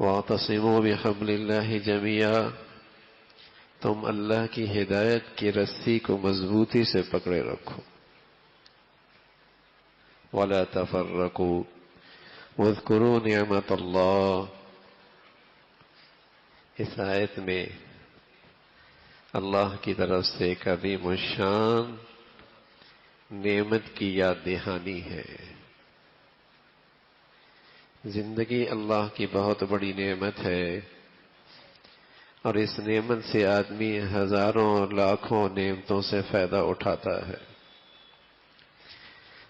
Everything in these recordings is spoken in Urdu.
واعتصموا بحبل اللہ جميعا، تم اللہ کی ہدایت کی رسی کو مضبوطی سے پکڑے رکھو. ولا تفرقوا واذکروا نعمت اللہ. اس آیت میں اللہ کی طرف سے ایک عظیم الشان نعمت کی یاد دہانی ہے. زندگی اللہ کی بہت بڑی نعمت ہے، اور اس نعمت سے آدمی ہزاروں اور لاکھوں نعمتوں سے فائدہ اٹھاتا ہے.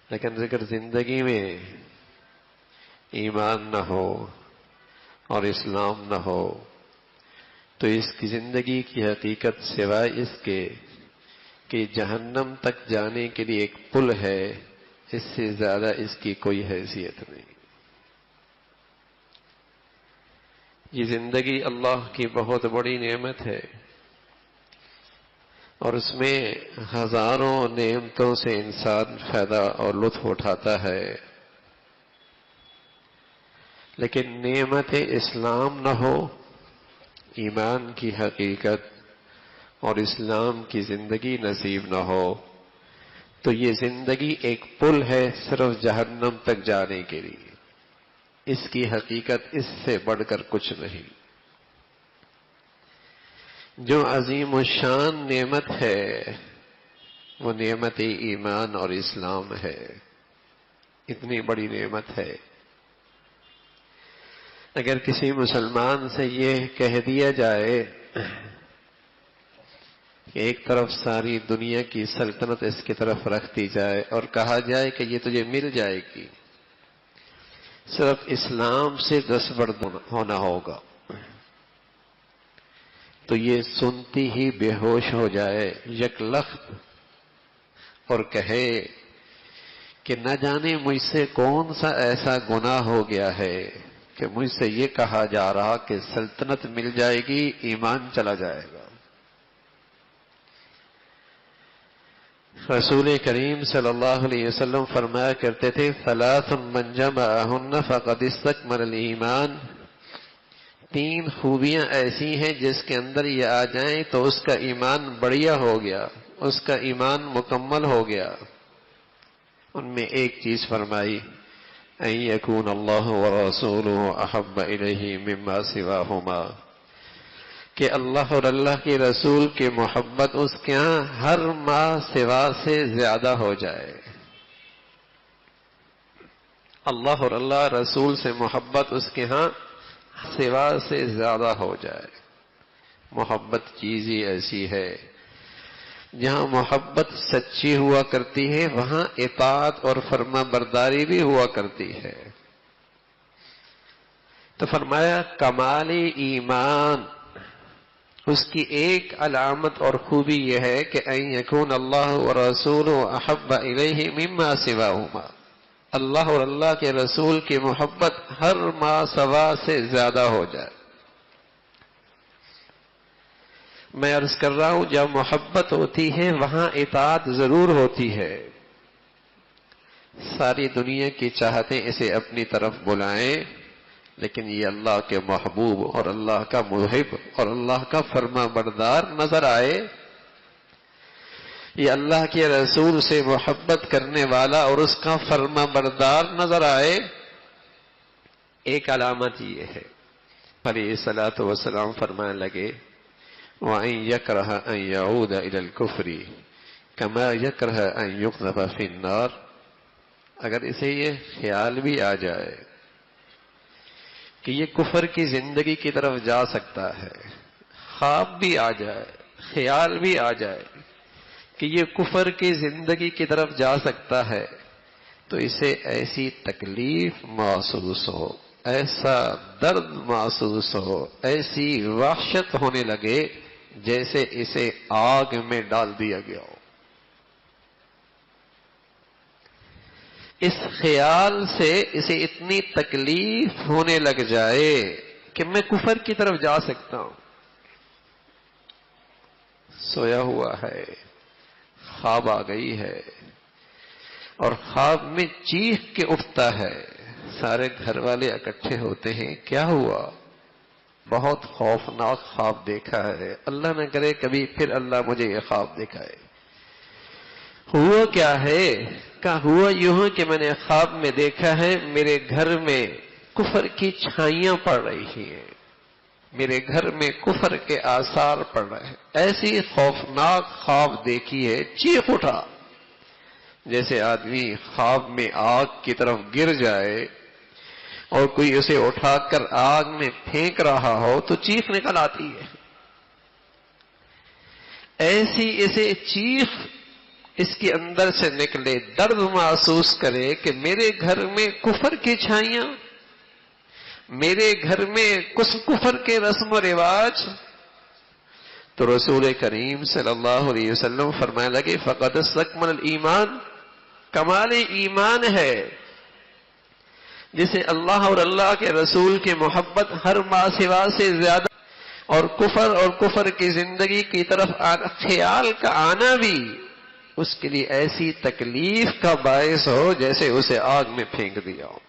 لیکن اگر زندگی میں ایمان نہ ہو اور اسلام نہ ہو تو اس کی زندگی کی حقیقت سوائے اس کے کہ جہنم تک جانے کے لیے ایک پل ہے، اس سے زیادہ اس کی کوئی حیثیت نہیں. یہ زندگی اللہ کی بہت بڑی نعمت ہے، اور اس میں ہزاروں نعمتوں سے انسان فائدہ اور لطف اٹھاتا ہے. لیکن نعمت اسلام نہ ہو، ایمان کی حقیقت اور اسلام کی زندگی نصیب نہ ہو تو یہ زندگی ایک پل ہے صرف جہنم تک جانے کے لیے. اس کی حقیقت اس سے بڑھ کر کچھ نہیں. جو عظیم الشان نعمت ہے وہ نعمت ایمان اور اسلام ہے. اتنی بڑی نعمت ہے. اگر کسی مسلمان سے یہ کہہ دیا جائے کہ ایک طرف ساری دنیا کی سلطنت اس کی طرف رکھ دی جائے اور کہا جائے کہ یہ تجھے مل جائے گی، صرف اسلام سے دستبرد ہونا ہوگا، تو یہ سنتی ہی بے ہوش ہو جائے یک لخت اور کہے کہ نہ جانے مجھ سے کون سا ایسا گناہ ہو گیا ہے کہ مجھ سے یہ کہا جا رہا کہ سلطنت مل جائے گی، ایمان چلا جائے گا. رسول کریم صلی اللہ علیہ وسلم فرمایا کرتے تھے ثلاث من جمعہن فقد استکمل الایمان. 3 خوبیاں ایسی ہیں جس کے اندر یہ آ جائیں تو اس کا ایمان بڑھیا ہو گیا، اس کا ایمان مکمل ہو گیا. ان میں ایک چیز فرمائی ان یکون اللہ ورسولہ احب الیہ مما سواہما، کہ اللہ اور اللہ کے رسول کی محبت اس کے ہاں ہر ما سوا سے زیادہ ہو جائے. اللہ اور اللہ رسول سے محبت اس کے ہاں سوا سے زیادہ ہو جائے. محبت چیز ہی ایسی ہے، جہاں محبت سچی ہوا کرتی ہے وہاں اطاعت اور فرما برداری بھی ہوا کرتی ہے. تو فرمایا کمال ایمان اس کی ایک علامت اور خوبی یہ ہے کہ ان یکون اللہ ورسولہ احب الیہ مما سواہما، اللہ اور اللہ کے رسول کی محبت ہر ما سوا سے زیادہ ہو جائے. میں عرض کر رہا ہوں جب محبت ہوتی ہے وہاں اطاعت ضرور ہوتی ہے. ساری دنیا کی چاہتیں اسے اپنی طرف بلائیں، لیکن یہ اللہ کے محبوب اور اللہ کا محب اور اللہ کا فرما بردار نظر آئے، یہ اللہ کے رسول سے محبت کرنے والا اور اس کا فرما بردار نظر آئے، ایک علامت یہ ہے. علیہ الصلوۃ والسلام فرمانے لگے وَأَن يَكْرَهَ أَن يَعُودَ إِلَى الْكُفْرِ كَمَا يَكْرَهَ أَن يُقْذَفَ فِي النَّارِ. اگر اسے یہ خیال بھی آ جائے کہ یہ کفر کی زندگی کی طرف جا سکتا ہے، خواب بھی آ جائے، خیال بھی آ جائے کہ یہ کفر کی زندگی کی طرف جا سکتا ہے، تو اسے ایسی تکلیف محسوس ہو، ایسا درد محسوس ہو، ایسی وحشت ہونے لگے جیسے اسے آگ میں ڈال دیا گیا ہو. اس خیال سے اسے اتنی تکلیف ہونے لگ جائے کہ میں کفر کی طرف جا سکتا ہوں. سویا ہوا ہے، خواب آ گئی ہے، اور خواب میں چیخ کے اٹھتا ہے. سارے گھر والے اکٹھے ہوتے ہیں، کیا ہوا؟ بہت خوفناک خواب دیکھا ہے، اللہ نہ کرے کبھی پھر اللہ مجھے یہ خواب دکھائے۔ ہوا کیا ہے؟ کہا ہوا یوں ہے کہ میں نے خواب میں دیکھا ہے میرے گھر میں کفر کی چھائیاں پڑ رہی ہیں، میرے گھر میں کفر کے آثار پڑ رہے ہیں۔ ایسی خوفناک خواب دیکھی ہے، چیخ اٹھا جیسے آدمی خواب میں آگ کی طرف گر جائے اور کوئی اسے اٹھا کر آگ میں پھینک رہا ہو تو چیخ نکل آتی ہے۔ ایسی اسے چیخ اس کے اندر سے نکلے، درد محسوس کرے کہ میرے گھر میں کفر کی چھائیاں، میرے گھر میں کچھ کفر کے رسم و رواج۔ تو رسول کریم صلی اللہ علیہ وسلم فرمانے لگے فقد استکمل الایمان، کمال ایمان ہے جسے اللہ اور اللہ کے رسول کی محبت ہر ما سوا سے زیادہ، اور کفر کی زندگی کی طرف خیال کا آنا بھی اس کے لیے ایسی تکلیف کا باعث ہو جیسے اسے آگ میں پھینک دیا ہو۔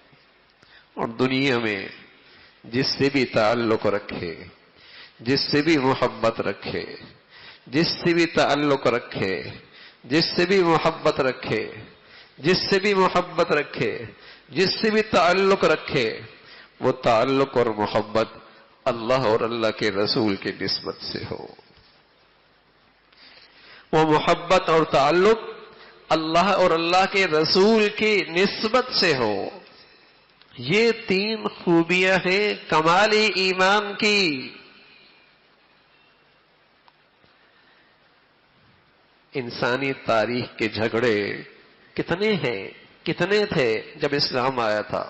اور دنیا میں جس سے بھی تعلق رکھے، جس سے بھی محبت رکھے، جس سے بھی تعلق رکھے، جس سے بھی محبت رکھے، جس سے بھی محبت رکھے، جس سے بھی تعلق رکھے، وہ تعلق اور محبت اللہ اور اللہ کے رسول کی نسبت سے ہو، وہ محبت اور تعلق اللہ اور اللہ کے رسول کی نسبت سے ہو۔ یہ تین خوبیاں ہیں کمال ایمان کی۔ انسانی تاریخ کے جھگڑے کتنے ہیں، کتنے تھے جب اسلام آیا تھا؟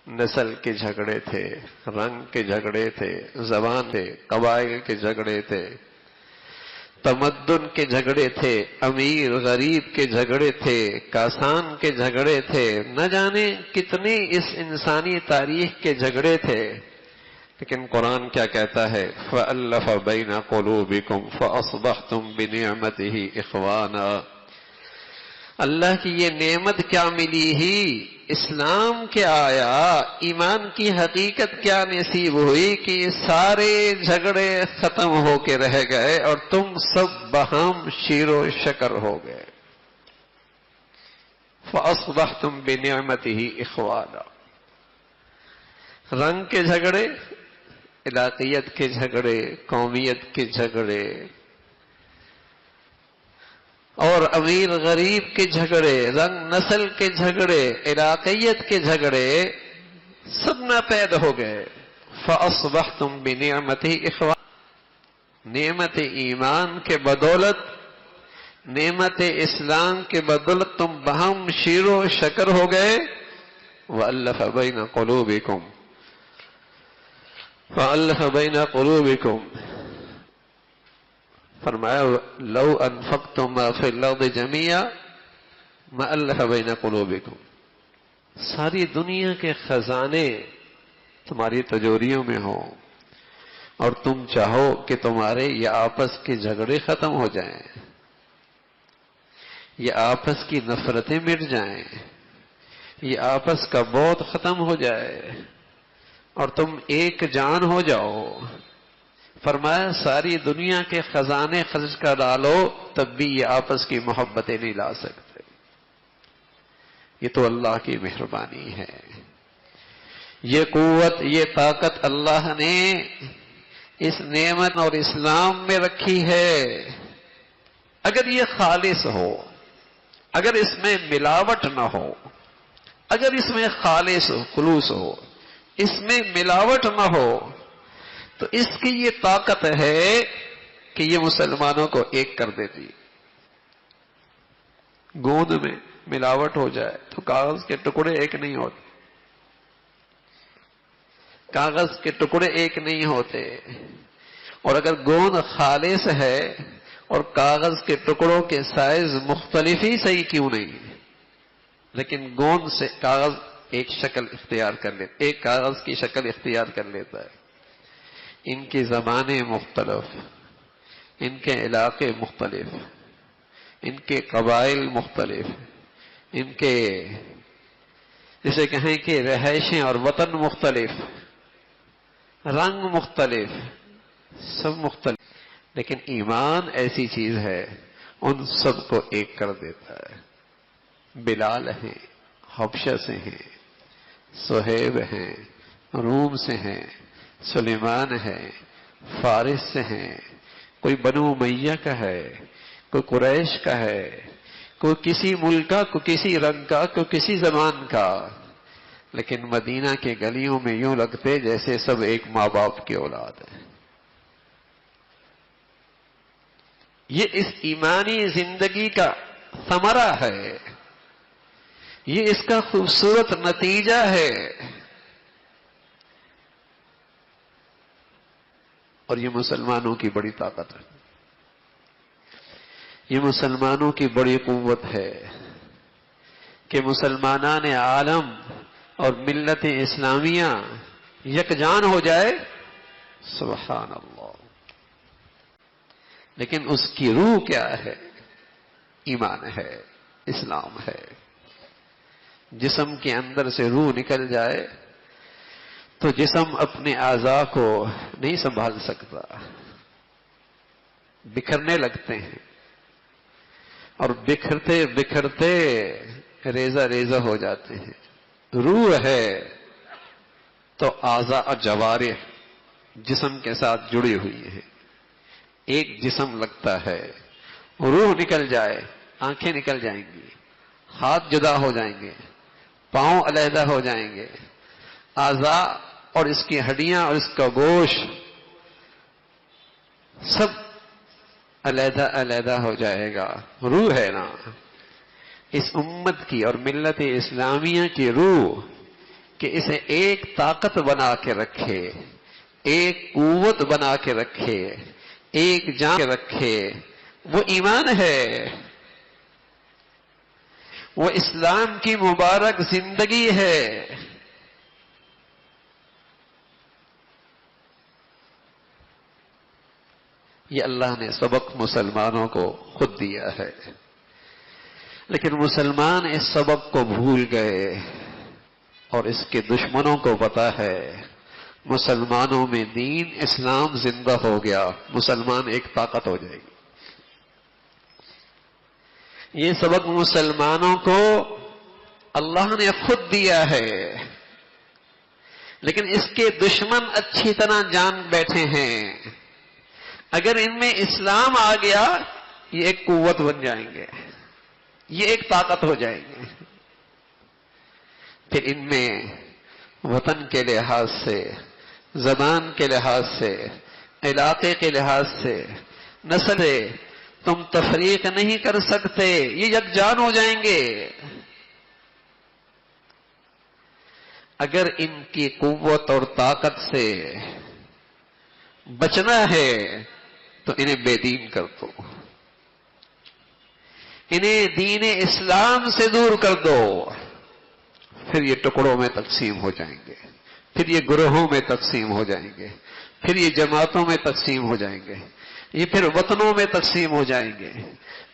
نسل کے جھگڑے تھے، رنگ کے جھگڑے تھے، زبان تھے، قبائل کے جھگڑے تھے، تمدن کے جھگڑے تھے، امیر غریب کے جھگڑے تھے، کاسان کے جھگڑے تھے، نہ جانے کتنے اس انسانی تاریخ کے جھگڑے تھے۔ لیکن قرآن کیا کہتا ہے؟ فَأَلَّفَ بَيْنَ قُلُوبِكُمْ فَأَصْبَحْتُمْ بِنِعْمَتِهِ إِخْوَانًا۔ اللہ کی یہ نعمت کیا ملی ہی، اسلام کیا آیا، ایمان کی حقیقت کیا نصیب ہوئی کہ سارے جھگڑے ختم ہو کے رہ گئے اور تم سب باہم شیر و شکر ہو گئے۔ فَأَصْبَحْتُمْ بِنِعْمَتِهِ إِخْوَانًا۔ رنگ کے جھگڑے، علاقیت کے جھگڑے، قومیت کے جھگڑے، اور امیر غریب کے جھگڑے، رنگ نسل کے جھگڑے، علاقیت کے جھگڑے سب ناپید ہو گئے۔ فَأَصْبَحْتُمْ بِنِعْمَتِهِ إِخْوَانًا۔ نعمت ایمان کے بدولت، نعمت اسلام کے بدولت تم باہم شیر و شکر ہو گئے۔ وَأَلَّفَ بَيْنَ قُلُوبِكُمْ، فَأَلَّفَ بَيْنَ قُلُوبِكُمْ، فرمایا لو انفقتم ما فی الارض جميعا ما الف بین قلوبکم۔ ساری دنیا کے خزانے تمہاری تجوریوں میں ہوں اور تم چاہو کہ تمہارے یہ آپس کے جھگڑے ختم ہو جائیں، یہ آپس کی نفرتیں مٹ جائیں، یہ آپس کا بغض ختم ہو جائے اور تم ایک جان ہو جاؤ۔ فرمایا ساری دنیا کے خزانے خرچ کر ڈالو تب بھی یہ آپس کی محبتیں نہیں لا سکتے۔ یہ تو اللہ کی مہربانی ہے، یہ قوت، یہ طاقت اللہ نے اس نعمت اور اسلام میں رکھی ہے۔ اگر یہ خالص ہو، اگر اس میں ملاوٹ نہ ہو، اگر اس میں خالص خلوص ہو، اس میں ملاوٹ نہ ہو، تو اس کی یہ طاقت ہے کہ یہ مسلمانوں کو ایک کر دیتی۔ گوند میں ملاوٹ ہو جائے تو کاغذ کے ٹکڑے ایک نہیں ہوتے، کاغذ کے ٹکڑے ایک نہیں ہوتے۔ اور اگر گوند خالص ہے اور کاغذ کے ٹکڑوں کے سائز مختلف ہی صحیح کیوں نہیں، لیکن گوند سے کاغذ ایک شکل اختیار کر لیتا، ایک کاغذ کی شکل اختیار کر لیتا ہے۔ ان کی زبانیں مختلف، ان کے علاقے مختلف، ان کے قبائل مختلف، ان کے جسے کہیں کہ رہائشیں اور وطن مختلف، رنگ مختلف، سب مختلف، لیکن ایمان ایسی چیز ہے ان سب کو ایک کر دیتا ہے۔ بلال ہیں، حبشہ سے ہیں، صہیب ہیں، روم سے ہیں، سلیمان ہے، فارس سے ہیں، کوئی بنو امیہ کا ہے، کوئی قریش کا ہے، کوئی کسی ملک کا، کوئی کسی رنگ کا، کوئی کسی زبان کا، لیکن مدینہ کے گلیوں میں یوں لگتے جیسے سب ایک ماں باپ کی اولاد ہے۔ یہ اس ایمانی زندگی کا ثمرہ ہے، یہ اس کا خوبصورت نتیجہ ہے، اور یہ مسلمانوں کی بڑی طاقت ہے، یہ مسلمانوں کی بڑی قوت ہے کہ مسلمانان عالم اور ملت اسلامیہ یکجان ہو جائے۔ سبحان اللہ۔ لیکن اس کی روح کیا ہے؟ ایمان ہے، اسلام ہے۔ جسم کے اندر سے روح نکل جائے تو جسم اپنے اعضاء کو نہیں سنبھال سکتا، بکھرنے لگتے ہیں، اور بکھرتے بکھرتے ریزہ ریزہ ہو جاتے ہیں۔ روح ہے تو اعضاء اور جوارح جسم کے ساتھ جڑی ہوئی ہیں، ایک جسم لگتا ہے۔ روح نکل جائے، آنکھیں نکل جائیں گی، ہاتھ جدا ہو جائیں گے، پاؤں علیحدہ ہو جائیں گے، اعضاء اور اس کی ہڈیاں اور اس کا گوشت سب علیحدہ علیحدہ ہو جائے گا۔ روح ہے نا اس امت کی اور ملت اسلامیہ کی روح، کہ اسے ایک طاقت بنا کے رکھے، ایک قوت بنا کے رکھے، ایک جان کے رکھے، وہ ایمان ہے، وہ اسلام کی مبارک زندگی ہے۔ یہ اللہ نے سبق مسلمانوں کو خود دیا ہے، لیکن مسلمان اس سبق کو بھول گئے، اور اس کے دشمنوں کو پتا ہے مسلمانوں میں دین اسلام زندہ ہو گیا، مسلمان ایک طاقت ہو جائے گی۔ یہ سبق مسلمانوں کو اللہ نے خود دیا ہے، لیکن اس کے دشمن اچھی طرح جان بیٹھے ہیں اگر ان میں اسلام آ گیا یہ ایک قوت بن جائیں گے، یہ ایک طاقت ہو جائیں گے۔ پھر ان میں وطن کے لحاظ سے، زبان کے لحاظ سے، علاقے کے لحاظ سے، نسل سے تم تفریق نہیں کر سکتے، یہ یکجان ہو جائیں گے۔ اگر ان کی قوت اور طاقت سے بچنا ہے تو انہیں بے دین کر دو، انہیں دین اسلام سے دور کر دو، پھر یہ ٹکڑوں میں تقسیم ہو جائیں گے، پھر یہ گروہوں میں تقسیم ہو جائیں گے، پھر یہ جماعتوں میں تقسیم ہو جائیں گے، یہ پھر وطنوں میں تقسیم ہو جائیں گے،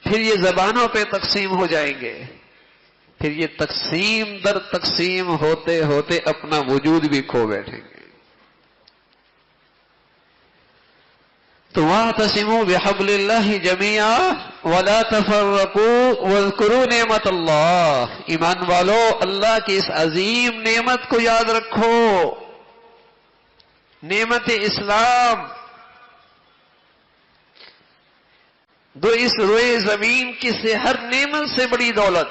پھر یہ زبانوں پہ تقسیم ہو جائیں گے، پھر یہ تقسیم در تقسیم ہوتے ہوتے اپنا وجود بھی کھو بیٹھیں گے۔ تو وَاعْتَصِمُوا بِحَبْلِ اللَّهِ جَمِيعًا وَلَا تَفَرَّقُوا وَاذْكُرُوا نِعْمَتَ اللَّهِ۔ ایمان والو، اللہ کی اس عظیم نعمت کو یاد رکھو، نعمت اسلام، دو اس روئے زمین کی سے ہر نعمت سے بڑی دولت،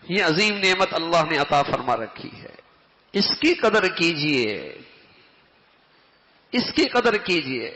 یہ عظیم نعمت اللہ نے عطا فرما رکھی ہے، اس کی قدر کیجئے، اس کی قدر کیجئے۔